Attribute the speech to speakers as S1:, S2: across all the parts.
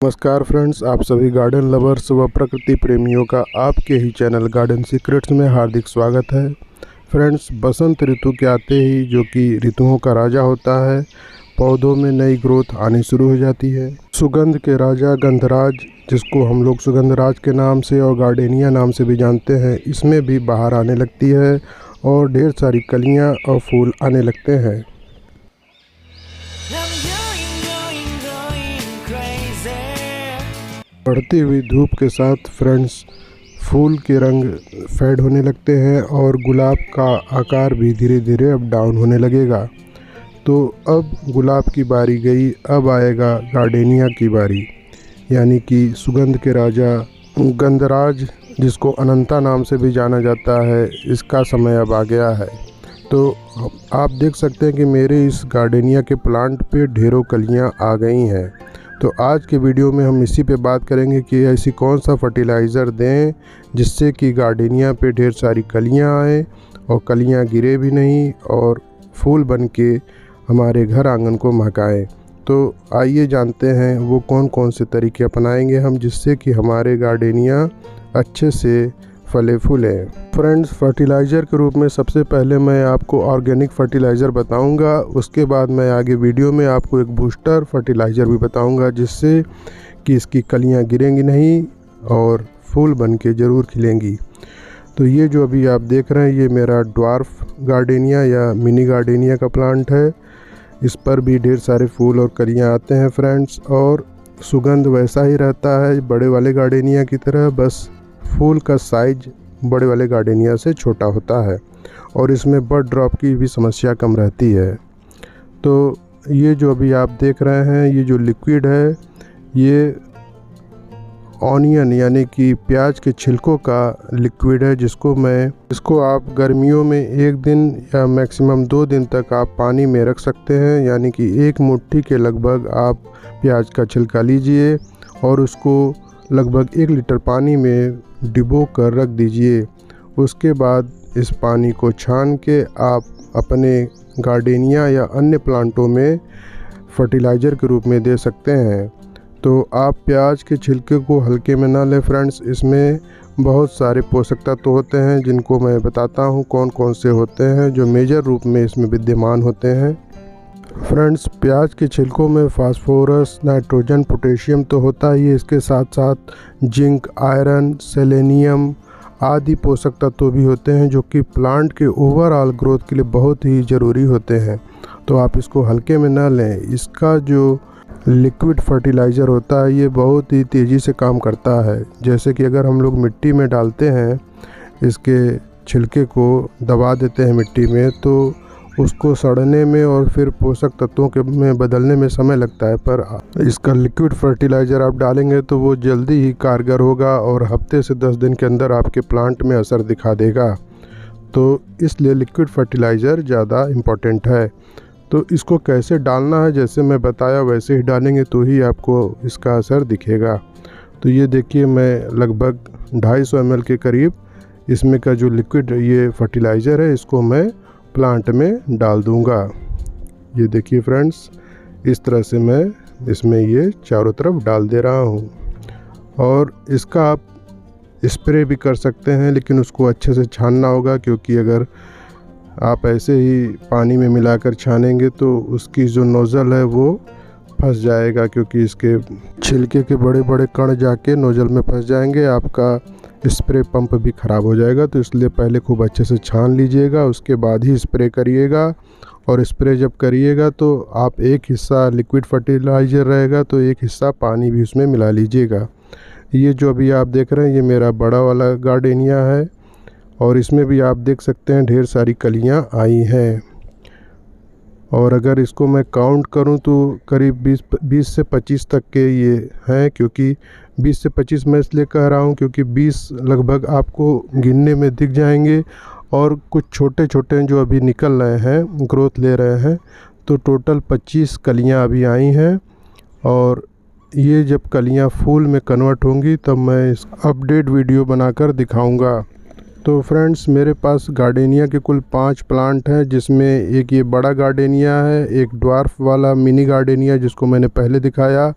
S1: नमस्कार फ्रेंड्स, आप सभी गार्डन लवर्स व प्रकृति प्रेमियों का आपके ही चैनल गार्डन सीक्रेट्स में हार्दिक स्वागत है। फ्रेंड्स, बसंत ऋतु के आते ही, जो कि ऋतुओं का राजा होता है, पौधों में नई ग्रोथ आनी शुरू हो जाती है। सुगंध के राजा गंधराज, जिसको हम लोग सुगंधराज के नाम से और गार्डेनिया नाम से भी जानते हैं, इसमें भी बाहर आने लगती है और ढेर सारी कलियाँ और फूल आने लगते हैं। बढ़ती हुई धूप के साथ फ्रेंड्स, फूल के रंग फेड होने लगते हैं और गुलाब का आकार भी धीरे धीरे अब डाउन होने लगेगा। तो अब गुलाब की बारी गई, अब आएगा गार्डेनिया की बारी, यानी कि सुगंध के राजा गंधराज, जिसको अनंता नाम से भी जाना जाता है, इसका समय अब आ गया है। तो आप देख सकते हैं कि मेरे इस गार्डेनिया के प्लांट पे ढेरों कलियां आ गई हैं। तो आज के वीडियो में हम इसी पे बात करेंगे कि ऐसी कौन सा फर्टिलाइज़र दें जिससे कि गार्डेनिया पे ढेर सारी कलियां आएँ और कलियां गिरे भी नहीं और फूल बन के हमारे घर आंगन को महकाएँ। तो आइए जानते हैं वो कौन कौन से तरीके अपनाएंगे हम, जिससे कि हमारे गार्डेनिया अच्छे से फले फूले। फ्रेंड्स, फर्टिलाइज़र के रूप में सबसे पहले मैं आपको ऑर्गेनिक फर्टिलाइज़र बताऊंगा। उसके बाद मैं आगे वीडियो में आपको एक बूस्टर फर्टिलाइज़र भी बताऊंगा, जिससे कि इसकी कलियां गिरेंगी नहीं और फूल बन के ज़रूर खिलेंगी। तो ये जो अभी आप देख रहे हैं, ये मेरा ड्वार्फ गार्डेनिया या मिनी गार्डेनिया का प्लांट है। इस पर भी ढेर सारे फूल और कलियाँ आते हैं फ्रेंड्स, और सुगंध वैसा ही रहता है बड़े वाले गार्डेनिया की तरह, बस फूल का साइज बड़े वाले गार्डेनिया से छोटा होता है और इसमें बर्ड ड्रॉप की भी समस्या कम रहती है। तो ये जो अभी आप देख रहे हैं, ये जो लिक्विड है, ये ऑनियन यानी कि प्याज के छिलकों का लिक्विड है, इसको आप गर्मियों में 1 दिन या मैक्सिमम 2 दिन तक आप पानी में रख सकते हैं। यानी कि 1 मुट्ठी के लगभग आप प्याज का छिलका लीजिए और उसको लगभग 1 लीटर पानी में डिबो कर रख दीजिए। उसके बाद इस पानी को छान के आप अपने गार्डेनिया या अन्य प्लांटों में फर्टिलाइज़र के रूप में दे सकते हैं। तो आप प्याज के छिलके को हल्के में ना लें फ्रेंड्स, इसमें बहुत सारे पोषक तत्व होते हैं, जिनको मैं बताता हूँ कौन कौन से होते हैं, जो मेजर रूप में इसमें विद्यमान होते हैं। फ्रेंड्स, प्याज के छिलकों में फास्फोरस, नाइट्रोजन, पोटेशियम तो होता ही है, इसके साथ साथ जिंक, आयरन, सेलेनियम आदि पोषक तत्व भी होते हैं, जो कि प्लांट के ओवरऑल ग्रोथ के लिए बहुत ही ज़रूरी होते हैं। तो आप इसको हल्के में ना लें। इसका जो लिक्विड फर्टिलाइज़र होता है, ये बहुत ही तेज़ी से काम करता है। जैसे कि अगर हम लोग मिट्टी में डालते हैं, इसके छिलके को दबा देते हैं मिट्टी में, तो उसको सड़ने में और फिर पोषक तत्वों के में बदलने में समय लगता है, पर इसका लिक्विड फर्टिलाइज़र आप डालेंगे तो वो जल्दी ही कारगर होगा और हफ्ते से 10 दिन के अंदर आपके प्लांट में असर दिखा देगा। तो इसलिए लिक्विड फर्टिलाइज़र ज़्यादा इम्पॉर्टेंट है। तो इसको कैसे डालना है, जैसे मैं बताया वैसे ही डालेंगे तो ही आपको इसका असर दिखेगा। तो ये देखिए, मैं लगभग 250 ml के करीब इसमें का जो लिक्विड ये फर्टिलाइज़र है, इसको मैं प्लांट में डाल दूंगा। ये देखिए फ्रेंड्स, इस तरह से मैं इसमें ये चारों तरफ डाल दे रहा हूँ। और इसका आप स्प्रे भी कर सकते हैं, लेकिन उसको अच्छे से छानना होगा, क्योंकि अगर आप ऐसे ही पानी में मिलाकर छानेंगे तो उसकी जो नोज़ल है वो फंस जाएगा, क्योंकि इसके छिलके के बड़े बड़े कण जाके नोज़ल में फंस जाएंगे, आपका स्प्रे पंप भी ख़राब हो जाएगा। तो इसलिए पहले खूब अच्छे से छान लीजिएगा, उसके बाद ही स्प्रे करिएगा। और स्प्रे जब करिएगा तो आप एक हिस्सा लिक्विड फर्टिलाइज़र रहेगा तो एक हिस्सा पानी भी उसमें मिला लीजिएगा। ये जो अभी आप देख रहे हैं, ये मेरा बड़ा वाला गार्डेनिया है और इसमें भी आप देख सकते हैं ढेर सारी कलियाँ आई हैं। और अगर इसको मैं काउंट करूं तो करीब 20 से 25 तक के ये हैं, क्योंकि 20 से 25 मैं इसलिए कह रहा हूं क्योंकि 20 लगभग आपको गिनने में दिख जाएंगे और कुछ छोटे छोटे जो अभी निकल रहे हैं, ग्रोथ ले रहे हैं। तो टोटल 25 कलियां अभी आई हैं और ये जब कलियां फूल में कन्वर्ट होंगी तब मैं इस अपडेट वीडियो बनाकर दिखाऊंगा। तो फ्रेंड्स, मेरे पास गार्डेनिया के कुल 5 प्लांट हैं, जिसमें एक ये बड़ा गार्डेनिया है, एक ड्वार्फ वाला मिनी गार्डेनिया जिसको मैंने पहले दिखाया,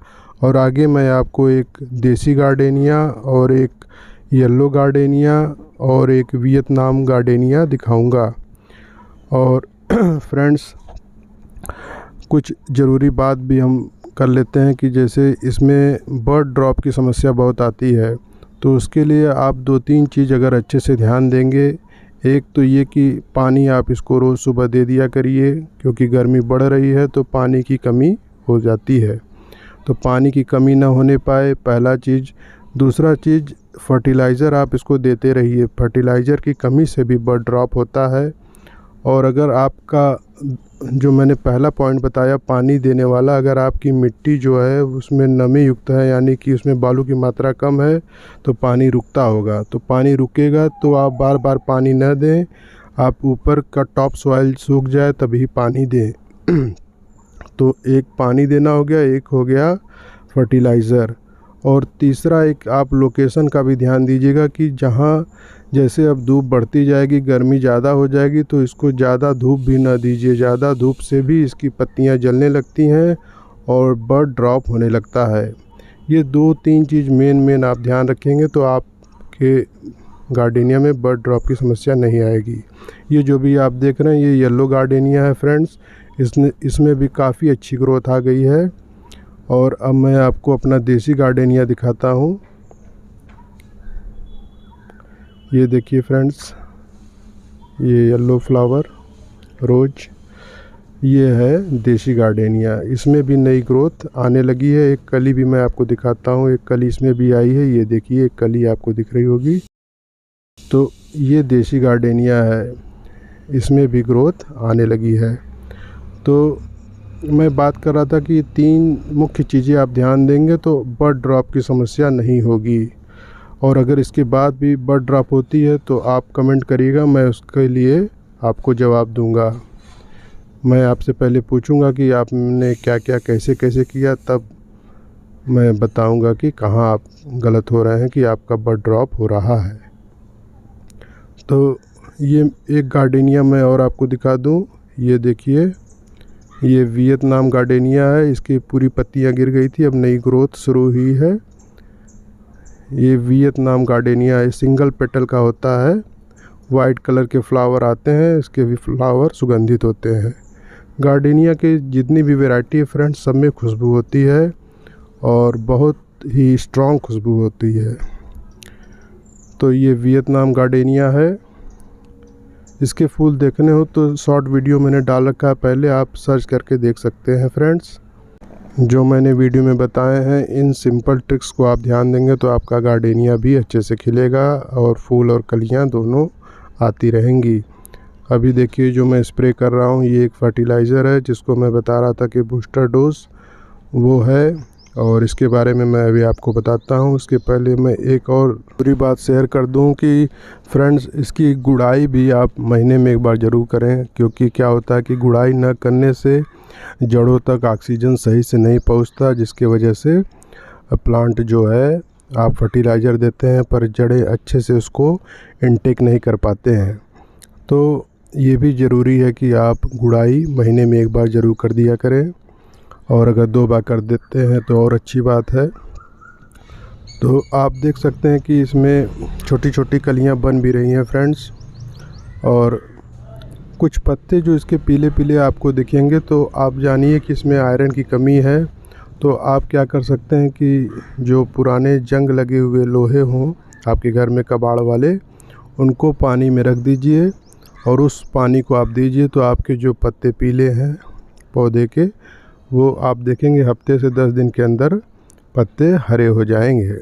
S1: और आगे मैं आपको एक देसी गार्डेनिया और एक येलो गार्डेनिया और एक वियतनाम गार्डेनिया दिखाऊंगा। और फ्रेंड्स, कुछ ज़रूरी बात भी हम कर लेते हैं कि जैसे इसमें बर्ड ड्रॉप की समस्या बहुत आती है, तो उसके लिए आप 2-3 चीज़ अगर अच्छे से ध्यान देंगे। एक तो ये कि पानी आप इसको रोज़ सुबह दे दिया करिए, क्योंकि गर्मी बढ़ रही है तो पानी की कमी हो जाती है। तो पानी की कमी ना होने पाए, पहला चीज़। दूसरा चीज़, फर्टिलाइज़र आप इसको देते रहिए। फर्टिलाइज़र की कमी से भी बर्ड ड्रॉप होता है। और अगर आपका जो मैंने पहला पॉइंट बताया पानी देने वाला, अगर आपकी मिट्टी जो है उसमें नमी युक्त है, यानी कि उसमें बालू की मात्रा कम है, तो पानी रुकता होगा। तो पानी रुकेगा तो आप बार बार पानी न दें, आप ऊपर का टॉप सॉइल सूख जाए तभी पानी दें। तो एक पानी देना हो गया, एक हो गया फर्टिलाइज़र। और तीसरा, एक आप लोकेशन का भी ध्यान दीजिएगा कि जहाँ जैसे अब धूप बढ़ती जाएगी, गर्मी ज़्यादा हो जाएगी, तो इसको ज़्यादा धूप भी ना दीजिए। ज़्यादा धूप से भी इसकी पत्तियां जलने लगती हैं और बर्ड ड्रॉप होने लगता है। ये 2-3 चीज़ मेन आप ध्यान रखेंगे तो आपके गार्डेनिया में बर्ड ड्रॉप की समस्या नहीं आएगी। ये जो भी आप देख रहे हैं ये येलो गार्डेनिया है फ्रेंड्स, इसमें भी काफ़ी अच्छी ग्रोथ आ गई है। और अब मैं आपको अपना देसी गार्डेनिया दिखाता हूँ। ये देखिए फ्रेंड्स, ये येलो फ्लावर रोज, ये है देसी गार्डेनिया। इसमें भी नई ग्रोथ आने लगी है। एक कली भी मैं आपको दिखाता हूँ, एक कली इसमें भी आई है। ये देखिए एक कली आपको दिख रही होगी। तो ये देसी गार्डेनिया है, इसमें भी ग्रोथ आने लगी है। तो मैं बात कर रहा था कि 3 मुख्य चीज़ें आप ध्यान देंगे तो बर्ड ड्रॉप की समस्या नहीं होगी। और अगर इसके बाद भी बर्ड ड्रॉप होती है तो आप कमेंट करिएगा, मैं उसके लिए आपको जवाब दूंगा। मैं आपसे पहले पूछूंगा कि आपने क्या क्या कैसे कैसे किया, तब मैं बताऊंगा कि कहाँ आप गलत हो रहे हैं कि आपका बर्ड ड्रॉप हो रहा है। तो ये एक गार्डेनिया मैं और आपको दिखा दूं। ये देखिए, ये वियतनाम गार्डेनिया है। इसकी पूरी पत्तियां गिर गई थी, अब नई ग्रोथ शुरू हुई है। ये वियतनाम गार्डेनिया है, सिंगल पेटल का होता है, वाइट कलर के फ्लावर आते हैं, इसके भी फ्लावर सुगंधित होते हैं। गार्डेनिया के जितनी भी वैरायटी है फ्रेंड्स, सब में खुशबू होती है और बहुत ही स्ट्रॉन्ग खुशबू होती है। तो ये वियतनाम गार्डेनिया है। इसके फूल देखने हो तो शॉर्ट वीडियो मैंने डाल रखा है, पहले आप सर्च करके देख सकते हैं फ्रेंड्स। जो मैंने वीडियो में बताए हैं, इन सिंपल ट्रिक्स को आप ध्यान देंगे तो आपका गार्डेनिया भी अच्छे से खिलेगा और फूल और कलियां दोनों आती रहेंगी। अभी देखिए जो मैं स्प्रे कर रहा हूँ, ये एक फर्टिलाइज़र है जिसको मैं बता रहा था कि बूस्टर डोज वो है, और इसके बारे में मैं अभी आपको बताता हूँ। उसके पहले मैं एक और पूरी बात शेयर कर दूँ कि फ्रेंड्स, इसकी गुड़ाई भी आप महीने में एक बार ज़रूर करें, क्योंकि क्या होता है कि गुड़ाई न करने से जड़ों तक ऑक्सीजन सही से नहीं पहुंचता, जिसके वजह से प्लांट जो है, आप फर्टिलाइज़र देते हैं पर जड़ें अच्छे से उसको इनटेक नहीं कर पाते हैं। तो ये भी ज़रूरी है कि आप गुड़ाई महीने में एक बार ज़रूर कर दिया करें, और अगर 2 बार कर देते हैं तो और अच्छी बात है। तो आप देख सकते हैं कि इसमें छोटी छोटी कलियां बन भी रही हैं फ्रेंड्स, और कुछ पत्ते जो इसके पीले पीले आपको दिखेंगे तो आप जानिए कि इसमें आयरन की कमी है। तो आप क्या कर सकते हैं कि जो पुराने जंग लगे हुए लोहे हों आपके घर में कबाड़ वाले, उनको पानी में रख दीजिए और उस पानी को आप दीजिए, तो आपके जो पत्ते पीले हैं पौधे के, वो आप देखेंगे हफ्ते से 10 दिन के अंदर पत्ते हरे हो जाएंगे।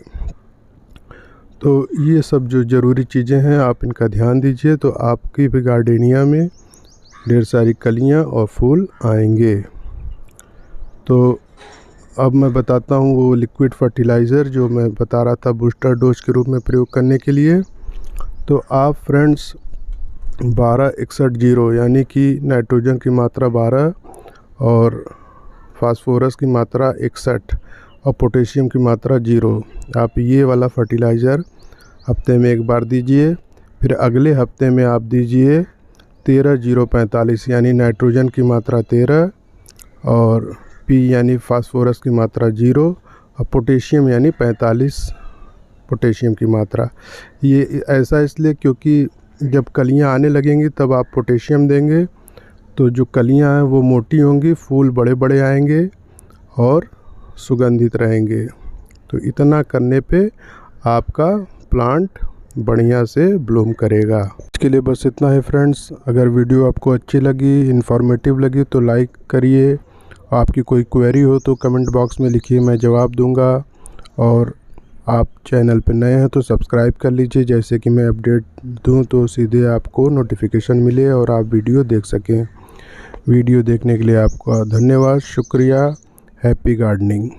S1: तो ये सब जो ज़रूरी चीज़ें हैं आप इनका ध्यान दीजिए, तो आपकी भी गार्डेनिया में ढेर सारी कलियां और फूल आएंगे। तो अब मैं बताता हूँ वो लिक्विड फर्टिलाइज़र जो मैं बता रहा था बूस्टर डोज के रूप में प्रयोग करने के लिए। तो आप फ्रेंड्स 12-61-0 यानी कि नाइट्रोजन की मात्रा 12 और फास्फोरस की मात्रा 61 और पोटेशियम की मात्रा 0, आप ये वाला फर्टिलाइज़र हफ्ते में एक बार दीजिए। फिर अगले हफ्ते में आप दीजिए 13-0-45 यानी नाइट्रोजन की मात्रा 13 और पी यानी फास्फोरस की मात्रा 0 पोटेशियम यानी 45 पोटेशियम की मात्रा। ये ऐसा इसलिए क्योंकि जब कलियां आने लगेंगी तब आप पोटेशियम देंगे तो जो कलियां हैं वो मोटी होंगी, फूल बड़े बड़े आएंगे और सुगंधित रहेंगे। तो इतना करने पे आपका प्लांट बढ़िया से ब्लूम करेगा। इसके लिए बस इतना है फ्रेंड्स। अगर वीडियो आपको अच्छी लगी, इन्फॉर्मेटिव लगी तो लाइक करिए। आपकी कोई क्वेरी हो तो कमेंट बॉक्स में लिखिए, मैं जवाब दूंगा। और आप चैनल पर नए हैं तो सब्सक्राइब कर लीजिए, जैसे कि मैं अपडेट दूं तो सीधे आपको नोटिफिकेशन मिले और आप वीडियो देख सकें। वीडियो देखने के लिए आपका धन्यवाद, शुक्रिया। Happy gardening.